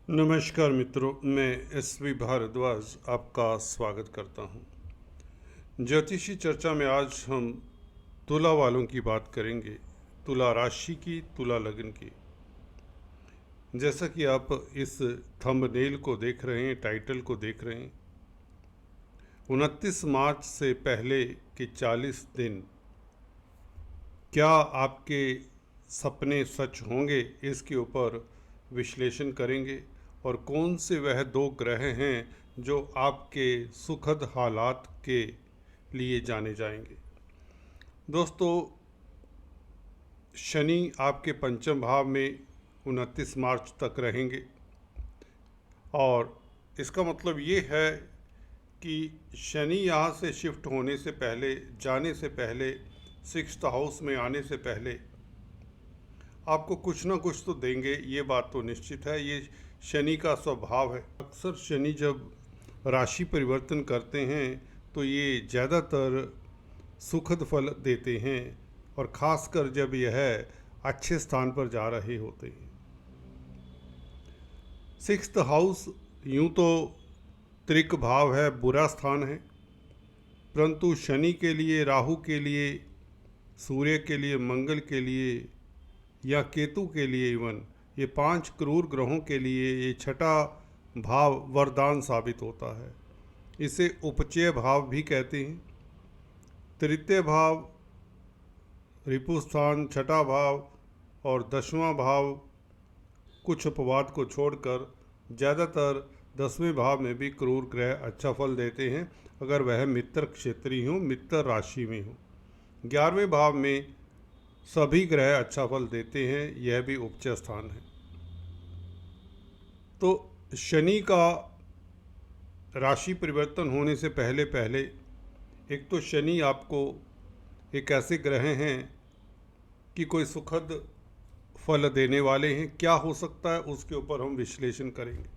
नमस्कार मित्रों, मैं एसवी भारद्वाज आपका स्वागत करता हूं। ज्योतिषी चर्चा में आज हम तुला वालों की बात करेंगे, तुला राशि की, तुला लग्न की। जैसा कि आप इस थंबनेल को देख रहे हैं, टाइटल को देख रहे हैं, 29 मार्च से पहले के 40 दिन क्या आपके सपने सच होंगे, इसके ऊपर विश्लेषण करेंगे। और कौन से वह दो ग्रह हैं जो आपके सुखद हालात के लिए जाने जाएंगे। दोस्तों, शनि आपके पंचम भाव में 29 मार्च तक रहेंगे और इसका मतलब ये है कि शनि यहाँ से शिफ्ट होने से पहले, जाने से पहले, 6th हाउस में आने से पहले आपको कुछ ना कुछ तो देंगे, ये बात तो निश्चित है। ये शनि का स्वभाव है। अक्सर शनि जब राशि परिवर्तन करते हैं तो ये ज़्यादातर सुखद फल देते हैं, और ख़ासकर जब यह अच्छे स्थान पर जा रहे होते हैं। 6th हाउस यूँ तो त्रिक भाव है, बुरा स्थान है, परंतु शनि के लिए, राहु के लिए, सूर्य के लिए, मंगल के लिए या केतु के लिए, इवन ये 5 क्रूर ग्रहों के लिए ये छठा भाव वरदान साबित होता है। इसे उपचय भाव भी कहते हैं। तृतीय भाव रिपुस्थान, छठा भाव और 10वां भाव कुछ अपवाद को छोड़कर ज़्यादातर 10वें भाव में भी क्रूर ग्रह अच्छा फल देते हैं, अगर वह मित्र क्षेत्रीय हो, मित्र राशि में हो। 11वें भाव में सभी ग्रह अच्छा फल देते हैं, यह भी उपचय स्थान है। तो शनि का राशि परिवर्तन होने से पहले पहले एक तो शनि आपको एक ऐसे ग्रह हैं कि कोई सुखद फल देने वाले हैं। क्या हो सकता है, उसके ऊपर हम विश्लेषण करेंगे,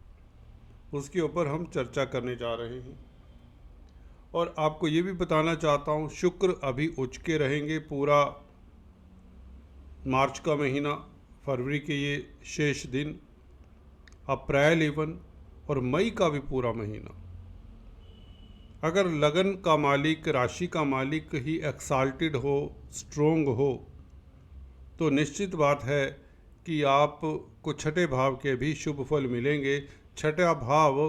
उसके ऊपर हम चर्चा करने जा रहे हैं। और आपको ये भी बताना चाहता हूँ, शुक्र अभी उच्च के रहेंगे पूरा मार्च का महीना, फरवरी के ये शेष दिन, अप्रैल इवन, और मई का भी पूरा महीना। अगर लगन का मालिक, राशि का मालिक ही एक्साल्टेड हो, स्ट्रोंग हो, तो निश्चित बात है कि आपको छठे भाव के भी शुभ फल मिलेंगे। छठा भाव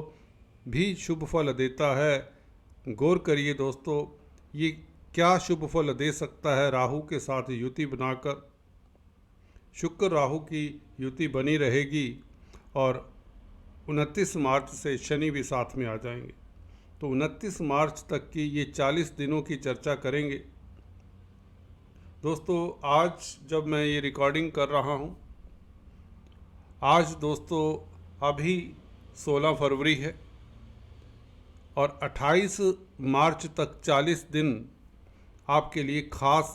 भी शुभ फल देता है। गौर करिए दोस्तों, ये क्या शुभ फल दे सकता है। राहु के साथ युति बनाकर, शुक्र राहु की युति बनी रहेगी और 29 मार्च से शनि भी साथ में आ जाएंगे। तो 29 मार्च तक की ये 40 दिनों की चर्चा करेंगे। दोस्तों, आज जब मैं ये रिकॉर्डिंग कर रहा हूँ, आज दोस्तों अभी 16 फरवरी है और 28 मार्च तक 40 दिन आपके लिए खास,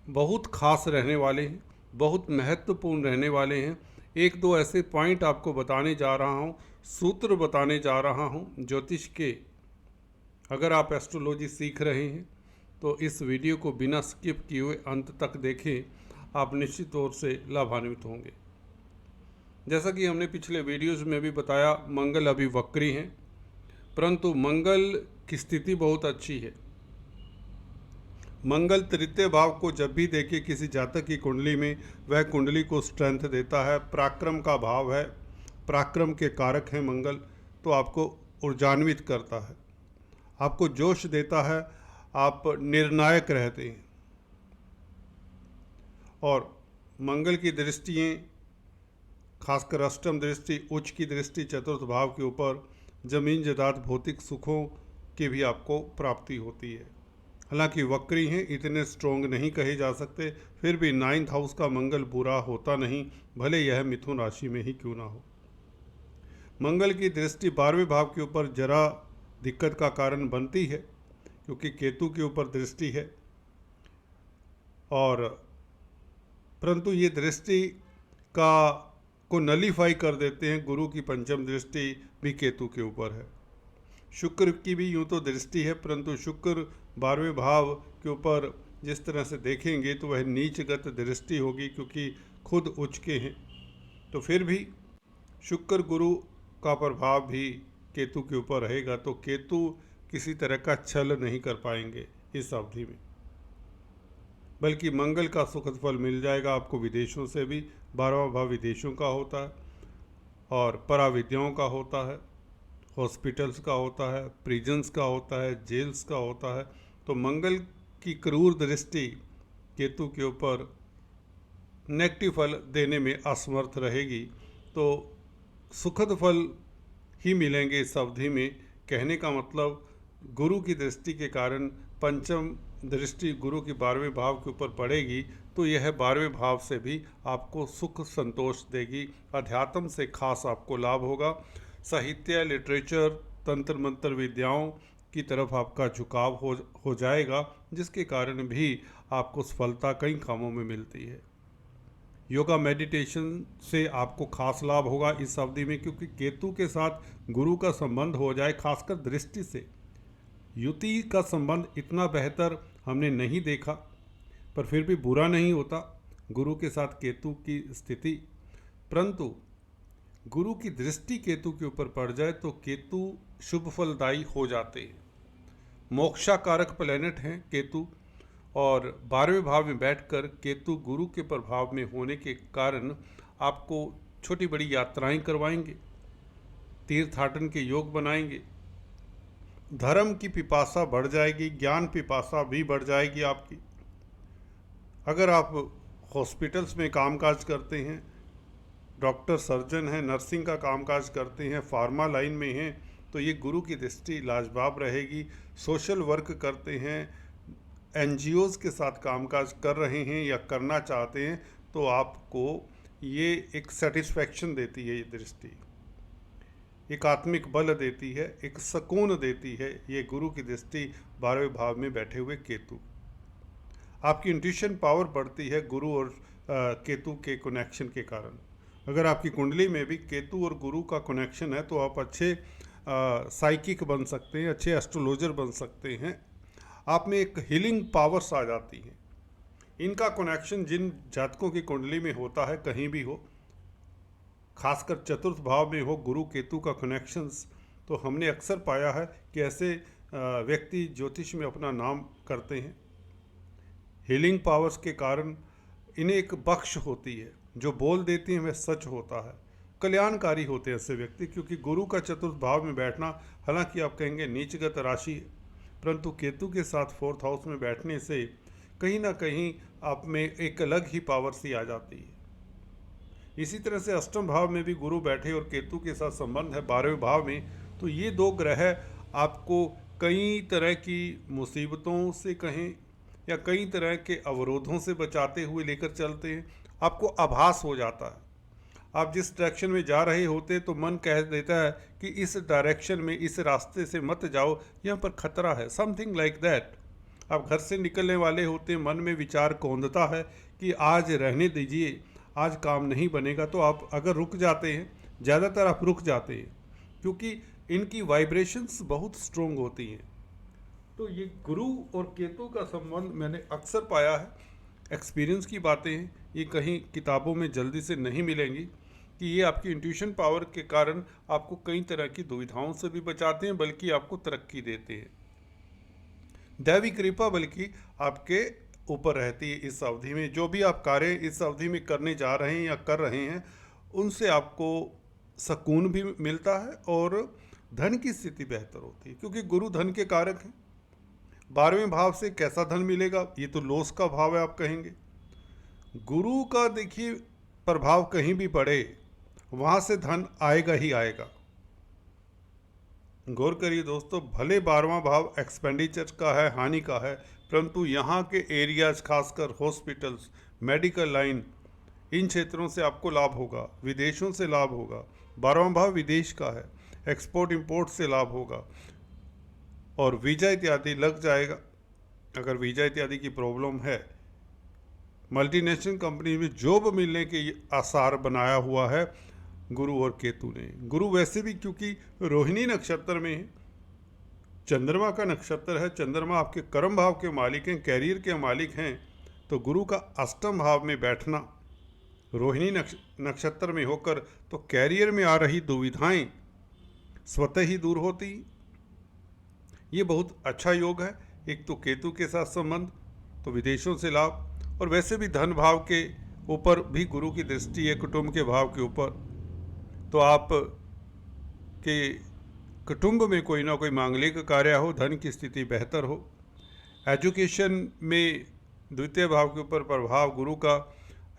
बहुत खास रहने वाले हैं, बहुत महत्वपूर्ण रहने वाले हैं। एक दो ऐसे पॉइंट आपको बताने जा रहा हूँ, सूत्र बताने जा रहा हूँ ज्योतिष के। अगर आप एस्ट्रोलॉजी सीख रहे हैं तो इस वीडियो को बिना स्किप किए हुए अंत तक देखें, आप निश्चित तौर से लाभान्वित होंगे। जैसा कि हमने पिछले वीडियोज़ में भी बताया, मंगल अभी वक्री हैं, परंतु मंगल की स्थिति बहुत अच्छी है। मंगल तृतीय भाव को जब भी देखे किसी जातक की कुंडली में, वह कुंडली को स्ट्रेंथ देता है। पराक्रम का भाव है, पराक्रम के कारक हैं मंगल, तो आपको ऊर्जान्वित करता है, आपको जोश देता है, आप निर्णायक रहते हैं। और मंगल की दृष्टियाँ, खासकर अष्टम दृष्टि, उच्च की दृष्टि चतुर्थ भाव के ऊपर, जमीन जायदाद भौतिक सुखों की भी आपको प्राप्ति होती है। हालांकि वक्री हैं, इतने स्ट्रोंग नहीं कहे जा सकते, फिर भी 9th हाउस का मंगल बुरा होता नहीं, भले यह मिथुन राशि में ही क्यों ना हो। मंगल की दृष्टि 12वें भाव के ऊपर जरा दिक्कत का कारण बनती है, क्योंकि केतु के ऊपर दृष्टि है, और परंतु ये दृष्टि का को नलीफाई कर देते हैं। गुरु की पंचम दृष्टि भी केतु के ऊपर है। शुक्र की भी यूँ तो दृष्टि है, परंतु शुक्र 12वें भाव के ऊपर जिस तरह से देखेंगे तो वह नीचगत दृष्टि होगी, क्योंकि खुद उच्च के हैं। तो फिर भी शुक्र गुरु का प्रभाव भी केतु के ऊपर रहेगा, तो केतु किसी तरह का छल नहीं कर पाएंगे इस अवधि में, बल्कि मंगल का सुखद फल मिल जाएगा आपको विदेशों से भी। 12वां भाव विदेशों का होता है और पराविद्याओं का होता है, हॉस्पिटल्स का होता है, प्रिजन्स का होता है, जेल्स का होता है। तो मंगल की क्रूर दृष्टि केतु के ऊपर नेगेटिव फल देने में असमर्थ रहेगी, तो सुखद फल ही मिलेंगे इस अवधि में। कहने का मतलब गुरु की दृष्टि के कारण पंचम दृष्टि गुरु की 12वें भाव के ऊपर पड़ेगी, तो यह 12वें भाव से भी आपको सुख संतोष देगी। अध्यात्म से खास आपको लाभ होगा। साहित्य, लिटरेचर, तंत्र मंत्र विद्याओं की तरफ आपका झुकाव हो जाएगा, जिसके कारण भी आपको सफलता कई कामों में मिलती है। योगा मेडिटेशन से आपको खास लाभ होगा इस अवधि में, क्योंकि केतु के साथ गुरु का संबंध हो जाए, खासकर दृष्टि से। युति का संबंध इतना बेहतर हमने नहीं देखा, पर फिर भी बुरा नहीं होता गुरु के साथ केतु की स्थिति। परंतु गुरु की दृष्टि केतु के ऊपर पड़ जाए तो केतु शुभ फलदायी हो जाते हैं। मोक्षाकारक प्लैनेट हैं केतु, और 12वें भाव में बैठकर केतु गुरु के प्रभाव में होने के कारण आपको छोटी बड़ी यात्राएं करवाएंगे, तीर्थाटन के योग बनाएंगे, धर्म की पिपासा बढ़ जाएगी, ज्ञान पिपासा भी बढ़ जाएगी आपकी। अगर आप हॉस्पिटल्स में कामकाज करते हैं, डॉक्टर सर्जन हैं, नर्सिंग का कामकाज करते हैं, फार्मा लाइन में हैं, तो ये गुरु की दृष्टि लाजवाब रहेगी। सोशल वर्क करते हैं, एनजीओज के साथ कामकाज कर रहे हैं या करना चाहते हैं, तो आपको ये एक सेटिस्फैक्शन देती है, ये दृष्टि एक आत्मिक बल देती है, एक सुकून देती है। ये गुरु की दृष्टि 12वें भाव में बैठे हुए केतु, आपकी इंट्यूशन पावर बढ़ती है गुरु और केतु के कनेक्शन के कारण। अगर आपकी कुंडली में भी केतु और गुरु का कनेक्शन है तो आप अच्छे साइकिक बन सकते हैं, अच्छे एस्ट्रोलॉजर बन सकते हैं। आप में एक हीलिंग पावर्स आ जाती हैं। इनका कनेक्शन जिन जातकों की कुंडली में होता है, कहीं भी हो, खासकर चतुर्थ भाव में हो गुरु केतु का कनेक्शंस, तो हमने अक्सर पाया है कि ऐसे व्यक्ति ज्योतिष में अपना नाम करते हैं। हीलिंग पावर्स के कारण इन्हें एक बख्श होती है, जो बोल देती हैं वह सच होता है। कल्याणकारी होते हैं ऐसे व्यक्ति, क्योंकि गुरु का चतुर्थ भाव में बैठना, हालांकि आप कहेंगे नीचगत राशि है, परंतु केतु के साथ 4th हाउस में बैठने से कहीं ना कहीं आप में एक अलग ही पावर सी आ जाती है। इसी तरह से अष्टम भाव में भी गुरु बैठे और केतु के साथ संबंध है 12वें भाव में, तो ये दो ग्रह आपको कई तरह की मुसीबतों से कहें या कई तरह के अवरोधों से बचाते हुए लेकर चलते हैं। आपको आभास हो जाता है, आप जिस डायरेक्शन में जा रहे होते तो मन कह देता है कि इस डायरेक्शन में, इस रास्ते से मत जाओ, यहाँ पर खतरा है, समथिंग लाइक दैट। आप घर से निकलने वाले होते, मन में विचार कौंधता है कि आज रहने दीजिए, आज काम नहीं बनेगा, तो आप अगर रुक जाते हैं, ज़्यादातर आप रुक जाते हैं, क्योंकि इनकी वाइब्रेशंस बहुत स्ट्रोंग होती हैं। तो ये गुरु और केतु का संबंध मैंने अक्सर पाया है, एक्सपीरियंस की बातें हैं, ये कहीं किताबों में जल्दी से नहीं मिलेंगी, कि ये आपकी इंट्यूशन पावर के कारण आपको कई तरह की दुविधाओं से भी बचाते हैं, बल्कि आपको तरक्की देते हैं। दैवी कृपा बल्कि आपके ऊपर रहती है इस अवधि में। जो भी आप कार्य इस अवधि में करने जा रहे हैं या कर रहे हैं, उनसे आपको सुकून भी मिलता है और धन की स्थिति बेहतर होती है, क्योंकि गुरु धन के कारक हैं। 12वें भाव से कैसा धन मिलेगा, ये तो लॉस का भाव है आप कहेंगे। गुरु का देखिए प्रभाव कहीं भी पड़े, वहाँ से धन आएगा ही आएगा। गौर करिए दोस्तों, भले 12वां भाव एक्सपेंडिचर का है, हानि का है, परंतु यहाँ के एरियाज, खासकर हॉस्पिटल्स, मेडिकल लाइन, इन क्षेत्रों से आपको लाभ होगा, विदेशों से लाभ होगा। 12वां भाव विदेश का है, एक्सपोर्ट इंपोर्ट से लाभ होगा, और वीजा इत्यादि लग जाएगा। अगर वीजा इत्यादि की प्रॉब्लम है, मल्टीनेशनल कंपनी में जॉब मिलने के आसार बनाया हुआ है गुरु और केतु ने। गुरु वैसे भी क्योंकि रोहिणी नक्षत्र में है, चंद्रमा का नक्षत्र है, चंद्रमा आपके कर्म भाव के मालिक हैं, कैरियर के मालिक हैं, तो गुरु का अष्टम भाव में बैठना रोहिणी नक्षत्र में होकर तो कैरियर में आ रही दुविधाएं स्वतः ही दूर होती। ये बहुत अच्छा योग है। एक तो केतु के साथ संबंध, तो विदेशों से लाभ, और वैसे भी धन भाव के ऊपर भी गुरु की दृष्टि है, कुटुंब के भाव के ऊपर, तो आप के कुटुंब में कोई ना कोई मांगलिक कार्य हो, धन की स्थिति बेहतर हो। एजुकेशन में द्वितीय भाव के ऊपर प्रभाव गुरु का,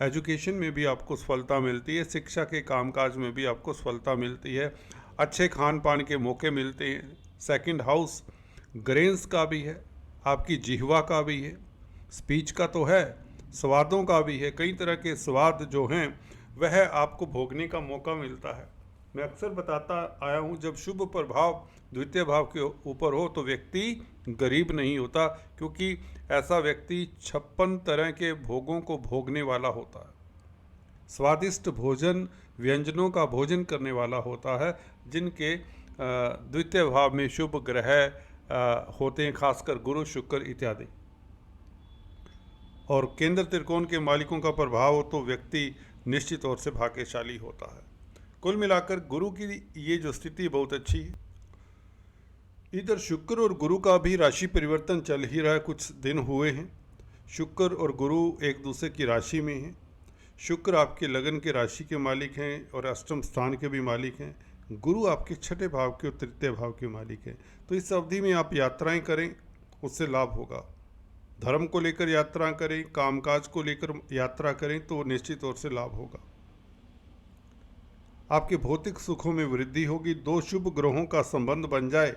एजुकेशन में भी आपको सफलता मिलती है, शिक्षा के कामकाज में भी आपको सफलता मिलती है, अच्छे खान पान के मौके मिलते हैं। सेकंड हाउस ग्रेन्स का भी है, आपकी जिह्वा का भी है, स्पीच का तो है, स्वादों का भी है। कई तरह के स्वाद जो हैं वह आपको भोगने का मौका मिलता है। मैं अक्सर बताता आया हूँ, जब शुभ प्रभाव द्वितीय भाव के ऊपर हो तो व्यक्ति गरीब नहीं होता, क्योंकि ऐसा व्यक्ति 56 तरह के भोगों को भोगने वाला होता है, स्वादिष्ट भोजन व्यंजनों का भोजन करने वाला होता है, जिनके द्वितीय भाव में शुभ ग्रह होते हैं, खासकर गुरु शुक्र इत्यादि। और केंद्र त्रिकोण के मालिकों का प्रभाव हो तो व्यक्ति निश्चित तौर से भाग्यशाली होता है। कुल मिलाकर गुरु की ये जो स्थिति बहुत अच्छी है। इधर शुक्र और गुरु का भी राशि परिवर्तन चल ही रहा है, कुछ दिन हुए हैं। शुक्र और गुरु एक दूसरे की राशि में हैं। शुक्र आपके लगन के राशि के मालिक हैं और अष्टम स्थान के भी मालिक हैं। गुरु आपके छठे भाव के और तृतीय भाव के मालिक हैं। तो इस अवधि में आप यात्राएं करें, उससे लाभ होगा। धर्म को लेकर यात्रा करें, कामकाज को लेकर यात्रा करें तो निश्चित तौर से लाभ होगा। आपके भौतिक सुखों में वृद्धि होगी। 2 शुभ ग्रहों का संबंध बन जाए,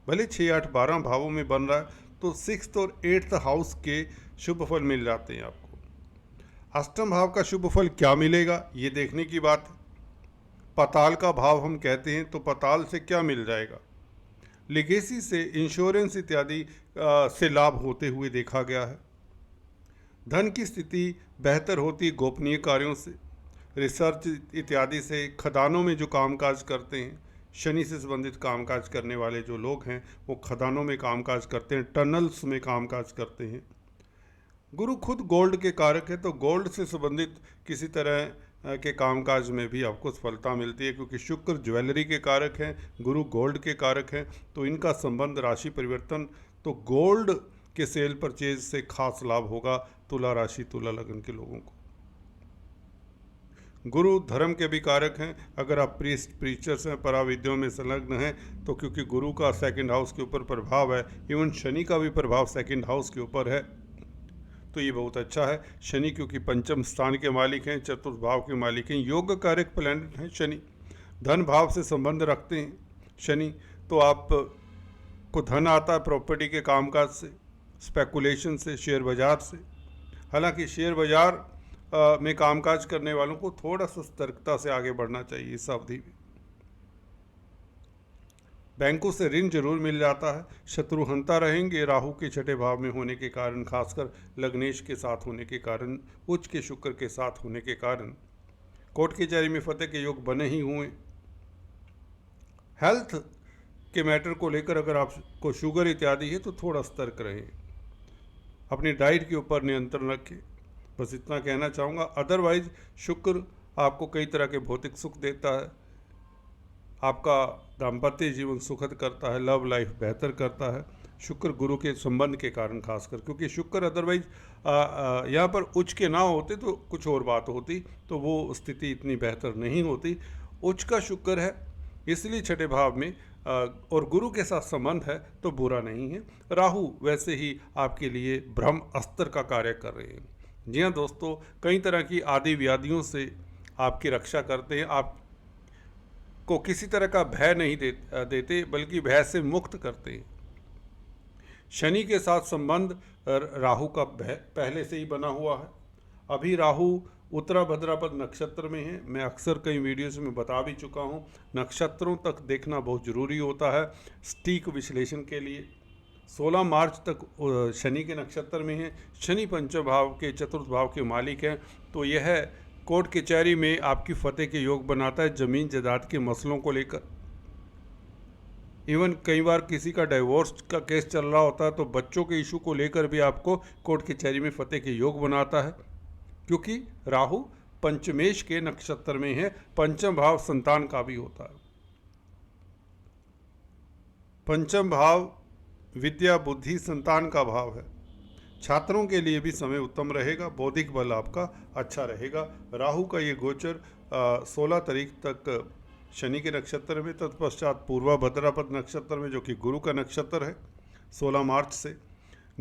भले 6, 8, 12 भावों में बन रहा है, तो 6th और 8th हाउस के शुभ फल मिल जाते हैं आपको। अष्टम भाव का शुभ फल क्या मिलेगा, ये देखने की बात है। पाताल का भाव हम कहते हैं, तो पाताल से क्या मिल जाएगा? लिगेसी से, इंश्योरेंस इत्यादि से लाभ होते हुए देखा गया है। धन की स्थिति बेहतर होती गोपनीय कार्यों से, रिसर्च इत्यादि से। खदानों में जो कामकाज करते हैं, शनि से संबंधित कामकाज करने वाले जो लोग हैं वो खदानों में कामकाज करते हैं, टनल्स में कामकाज करते हैं। गुरु खुद गोल्ड के कारक है, तो गोल्ड से संबंधित किसी तरह के कामकाज में भी आपको सफलता मिलती है, क्योंकि शुक्र ज्वेलरी के कारक हैं, गुरु गोल्ड के कारक हैं, तो इनका संबंध राशि परिवर्तन, तो गोल्ड के सेल परचेज से खास लाभ होगा तुला राशि तुला लगन के लोगों को। गुरु धर्म के भी कारक हैं। अगर आप प्रीचर्स हैं, पराविद्यों में संलग्न हैं, तो क्योंकि गुरु का सेकंड हाउस के ऊपर प्रभाव है, इवन शनि का भी प्रभाव सेकंड हाउस के ऊपर है, तो ये बहुत अच्छा है। शनि क्योंकि पंचम स्थान के मालिक हैं, चतुर्थ भाव के मालिक हैं, योग कारक प्लैनेट हैं शनि, धन भाव से संबंध रखते हैं शनि, तो आप को धन आता है प्रॉपर्टी के कामकाज से, स्पेकुलेशन से, शेयर बाजार से। हालांकि शेयर बाजार में कामकाज करने वालों को थोड़ा सा सतर्कता से आगे बढ़ना चाहिए इस अवधि में। बैंकों से ऋण जरूर मिल जाता है। शत्रुहंता रहेंगे राहु के छठे भाव में होने के कारण, खासकर लग्नेश के साथ होने के कारण, उच्च के शुक्र के साथ होने के कारण। कोर्ट कचहरी में फतेह के योग बने ही हुए। हेल्थ के मैटर को लेकर अगर आपको शुगर इत्यादि है तो थोड़ा सतर्क रहें, अपनी डाइट के ऊपर नियंत्रण रखें, बस इतना कहना चाहूँगा। अदरवाइज शुक्र आपको कई तरह के भौतिक सुख देता है, आपका दाम्पत्य जीवन सुखद करता है, लव लाइफ बेहतर करता है, शुक्र गुरु के संबंध के कारण खासकर, क्योंकि शुक्र अदरवाइज यहाँ पर उच्च के ना होते तो कुछ और बात होती, तो वो स्थिति इतनी बेहतर नहीं होती। उच्च का शुक्र है इसलिए छठे भाव में और गुरु के साथ संबंध है तो बुरा नहीं है। राहु वैसे ही आपके लिए ब्रह्म अस्त्र का कार्य कर रहे हैं। जी हाँ दोस्तों, कई तरह की आदि व्याधियों से आपकी रक्षा करते हैं, आपको किसी तरह का भय नहीं देते बल्कि भय से मुक्त करते हैं। शनि के साथ संबंध राहु का पहले से ही बना हुआ है। अभी राहु उत्तरा भाद्रपद नक्षत्र में है। मैं अक्सर कई वीडियोस में बता भी चुका हूँ, नक्षत्रों तक देखना बहुत ज़रूरी होता है सटीक विश्लेषण के लिए। 16 मार्च तक शनि के नक्षत्र में है। शनि पंचम भाव के चतुर्थ भाव के मालिक हैं, तो यह कोर्ट कचहरी में आपकी फतेह के योग बनाता है ज़मीन जायदाद के मसलों को लेकर। इवन कई बार किसी का डाइवोर्स का केस चल रहा होता है तो बच्चों के इशू को लेकर भी आपको कोर्ट कचहरी में फतेह के योग बनाता है, क्योंकि राहु पंचमेश के नक्षत्र में है। पंचम भाव संतान का भी होता है। पंचम भाव विद्या बुद्धि संतान का भाव है। छात्रों के लिए भी समय उत्तम रहेगा। बौद्धिक बल आपका अच्छा रहेगा। राहु का ये गोचर 16 तारीख तक शनि के नक्षत्र में, तत्पश्चात पूर्वा भद्रापद नक्षत्र में, जो कि गुरु का नक्षत्र है, 16 मार्च से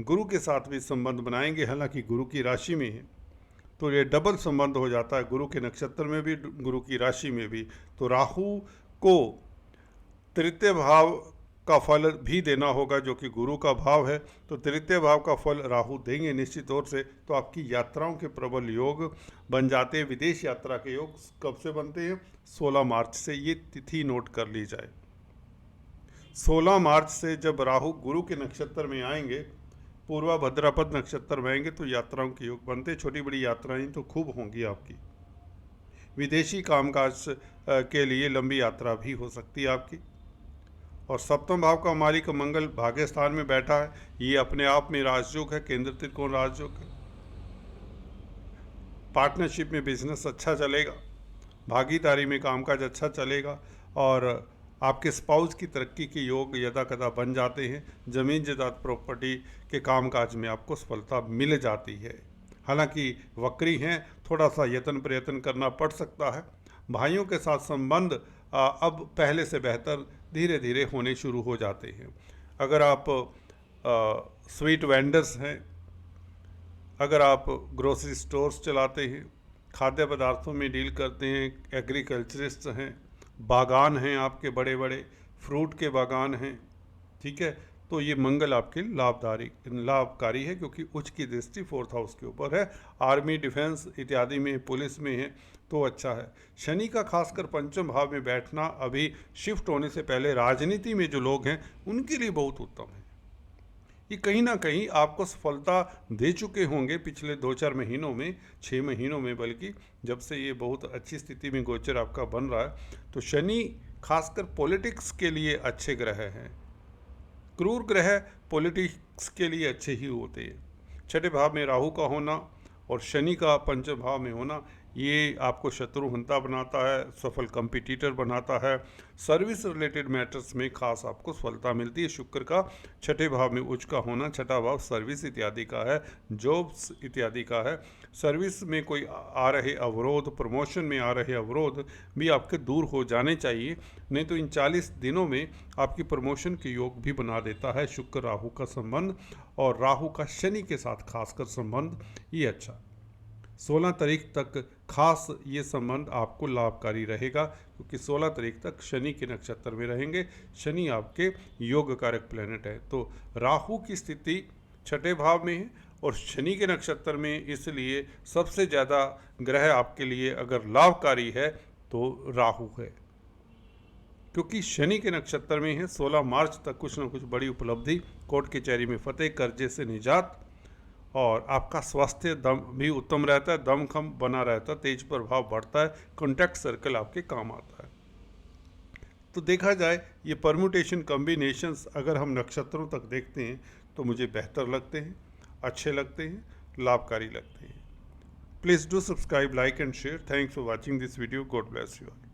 गुरु के साथ भी संबंध बनाएंगे। हालांकि गुरु की राशि में है तो ये डबल संबंध हो जाता है, गुरु के नक्षत्र में भी, गुरु की राशि में भी। तो राहु को तृतीय भाव का फल भी देना होगा, जो कि गुरु का भाव है। तो तृतीय भाव का फल राहु देंगे निश्चित तौर से। तो आपकी यात्राओं के प्रबल योग बन जाते हैं। विदेश यात्रा के योग कब से बनते हैं? 16 मार्च से। ये तिथि नोट कर ली जाए। 16 मार्च से जब राहु गुरु के नक्षत्र में आएंगे, पूर्वा भद्रापद नक्षत्र में आएंगे, तो यात्राओं के योग बनते। छोटी बड़ी यात्राएं तो खूब होंगी आपकी। विदेशी कामकाज के लिए लंबी यात्रा भी हो सकती है आपकी। और सप्तम भाव का मालिक मंगल भाग्य स्थान में बैठा है। ये अपने आप में राजयोग है, केंद्र त्रिकोण राजयोग है। पार्टनरशिप में बिजनेस अच्छा चलेगा, भागीदारी में कामकाज अच्छा चलेगा और आपके स्पाउस की तरक्की के योग यदा कदा बन जाते हैं। जमीन जायदाद प्रॉपर्टी के कामकाज में आपको सफलता मिल जाती है। हालांकि वक्री हैं, थोड़ा सा यत्न प्रयत्न करना पड़ सकता है। भाइयों के साथ संबंध अब पहले से बेहतर धीरे धीरे होने शुरू हो जाते हैं। अगर आप स्वीट वेंडर्स हैं, अगर आप ग्रोसरी स्टोर्स चलाते हैं, खाद्य पदार्थों में डील करते हैं, एग्रीकल्चरिस्ट हैं, बागान हैं आपके बड़े बड़े, फ्रूट के बागान हैं, ठीक है, तो ये मंगल आपके लाभकारी है, क्योंकि उच्च की दृष्टि 4th हाउस के ऊपर है। आर्मी, डिफेंस इत्यादि में, पुलिस में है तो अच्छा है। शनि का खासकर पंचम भाव में बैठना अभी शिफ्ट होने से पहले राजनीति में जो लोग हैं उनके लिए बहुत उत्तम है। ये कहीं ना कहीं आपको सफलता दे चुके होंगे पिछले 2-4 महीनों में, 6 महीनों में, बल्कि जब से ये बहुत अच्छी स्थिति में गोचर आपका बन रहा है। तो शनि खासकर पॉलिटिक्स के लिए अच्छे ग्रह हैं। क्रूर ग्रह पॉलिटिक्स के लिए अच्छे ही होते हैं। छठे भाव में राहु का होना और शनि का पंचम भाव में होना, ये आपको शत्रुहंता बनाता है, सफल कंपटीटर बनाता है। सर्विस रिलेटेड मैटर्स में खास आपको सफलता मिलती है। शुक्र का छठे भाव में उच्च का होना, छठा भाव सर्विस इत्यादि का है, जॉब्स इत्यादि का है। सर्विस में कोई आ रहे अवरोध, प्रमोशन में आ रहे अवरोध भी आपके दूर हो जाने चाहिए, नहीं तो इन 40 दिनों में आपकी प्रमोशन के योग भी बना देता है शुक्र राहु का संबंध। और राहु का शनि के साथ खासकर संबंध ये अच्छा, 16 तारीख तक खास ये संबंध आपको लाभकारी रहेगा, क्योंकि 16 तारीख तक शनि के नक्षत्र में रहेंगे। शनि आपके योग कारक प्लेनेट है। तो राहु की स्थिति छठे भाव में है और शनि के नक्षत्र में, इसलिए सबसे ज़्यादा ग्रह आपके लिए अगर लाभकारी है तो राहु है, क्योंकि शनि के नक्षत्र में है। 16 मार्च तक कुछ ना कुछ बड़ी उपलब्धि, कोर्ट कचहरी में फतेह, कर्जे से निजात, और आपका स्वास्थ्य दम भी उत्तम रहता है, दमखम बना रहता है, तेज प्रभाव बढ़ता है, कॉन्टैक्ट सर्कल आपके काम आता है। तो देखा जाए ये परम्यूटेशन कॉम्बिनेशंस अगर हम नक्षत्रों तक देखते हैं तो मुझे बेहतर लगते हैं, अच्छे लगते हैं, लाभकारी लगते हैं। Please do subscribe, like and share. Thanks for watching this video. God bless you all.